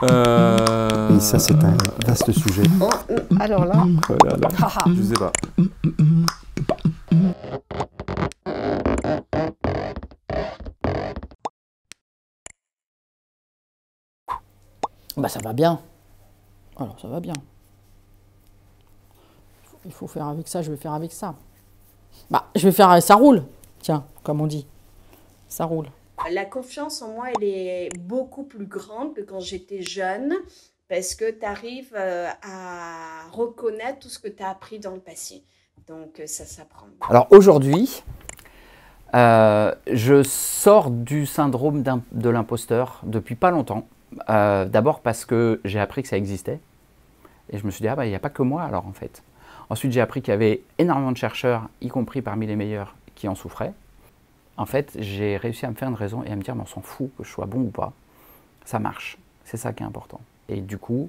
Et ça, c'est un vaste sujet. Alors là, Oh là là, je sais pas. bah ça va bien. Alors ça va bien. Il faut faire avec ça, je vais faire avec ça. Bah, je vais faire avec ça roule. Tiens, comme on dit. Ça roule. La confiance en moi, elle est beaucoup plus grande que quand j'étais jeune parce que tu arrives à reconnaître tout ce que tu as appris dans le passé. Donc ça s'apprend. Alors aujourd'hui, je sors du syndrome de l'imposteur depuis pas longtemps. D'abord parce que j'ai appris que ça existait. Et je me suis dit, ah bah il n'y a pas que moi alors en fait. Ensuite, j'ai appris qu'il y avait énormément de chercheurs, y compris parmi les meilleurs, qui en souffraient. En fait, j'ai réussi à me faire une raison et à me dire, mais on s'en fout que je sois bon ou pas. Ça marche. C'est ça qui est important. Et du coup,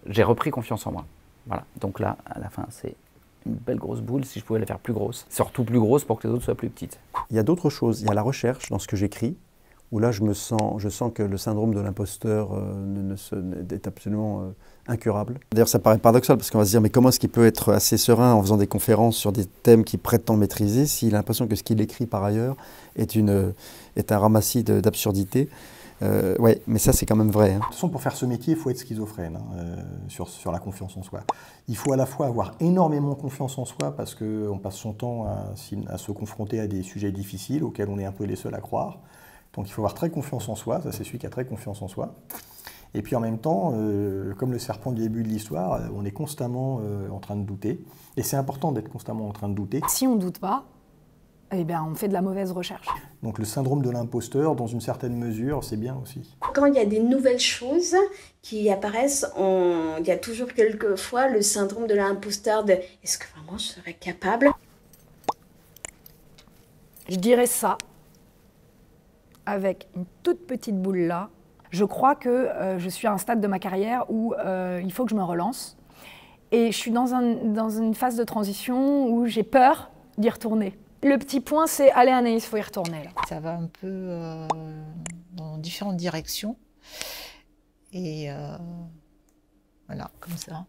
j'ai repris confiance en moi. Voilà. Donc là, à la fin, c'est une belle grosse boule si je pouvais la faire plus grosse. Surtout plus grosse pour que les autres soient plus petites. Il y a d'autres choses. Il y a la recherche dans ce que j'écris, où là, je sens que le syndrome de l'imposteur est absolument incurable. D'ailleurs, ça paraît paradoxal, parce qu'on va se dire, mais comment est-ce qu'il peut être assez serein en faisant des conférences sur des thèmes qu'il prétend maîtriser, s'il a l'impression que ce qu'il écrit par ailleurs est un ramassis d'absurdités. Ouais, mais ça, c'est quand même vrai. Hein. De toute façon, pour faire ce métier, il faut être schizophrène sur la confiance en soi. Il faut à la fois avoir énormément confiance en soi, parce qu'on passe son temps à se confronter à des sujets difficiles auxquels on est un peu les seuls à croire. Donc il faut avoir très confiance en soi, ça c'est celui qui a très confiance en soi. Et puis en même temps, comme le serpent du début de l'histoire, on est constamment en train de douter. Et c'est important d'être constamment en train de douter. Si on ne doute pas, eh bien, on fait de la mauvaise recherche. Donc le syndrome de l'imposteur, dans une certaine mesure, c'est bien aussi. Quand il y a des nouvelles choses qui apparaissent, il y a toujours quelquefois le syndrome de l'imposteur de « est-ce que vraiment je serais capable ?» Je dirais ça, avec une toute petite boule là. Je crois que je suis à un stade de ma carrière où il faut que je me relance. Et je suis dans une phase de transition où j'ai peur d'y retourner. Le petit point, c'est « Allez Anaïs, il faut y retourner ». Là. Ça va un peu dans différentes directions. Et voilà, comme ça.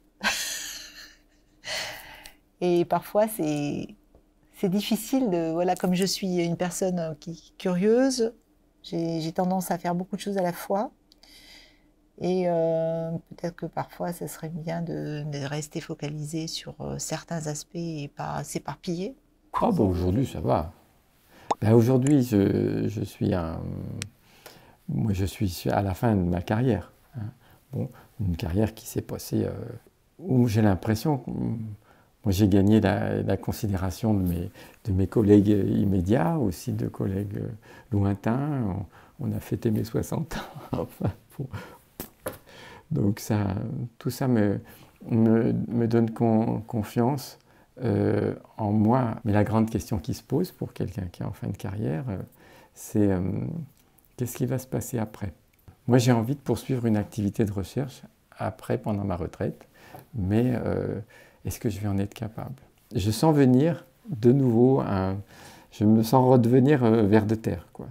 Et parfois, c'est difficile de... Voilà, comme je suis une personne qui est curieuse, j'ai tendance à faire beaucoup de choses à la fois. Et peut-être que parfois, ça serait bien de rester focalisé sur certains aspects et pas s'éparpiller. Oh bon, aujourd'hui, ça va. Ben, aujourd'hui, je suis à la fin de ma carrière. Hein. Bon, une carrière qui s'est passée où j'ai l'impression que moi, j'ai gagné la considération de mes collègues immédiats, aussi de collègues lointains. On a fêté mes 60 ans. Enfin, donc tout ça me donne confiance en moi. Mais la grande question qui se pose pour quelqu'un qui est en fin de carrière, c'est qu'est-ce qui va se passer après? Moi, j'ai envie de poursuivre une activité de recherche après, pendant ma retraite, mais est-ce que je vais en être capable? Je sens venir de nouveau, je me sens redevenir vers de terre, quoi.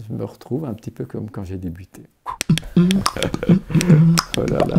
Je me retrouve un petit peu comme quand j'ai débuté. Oh là là.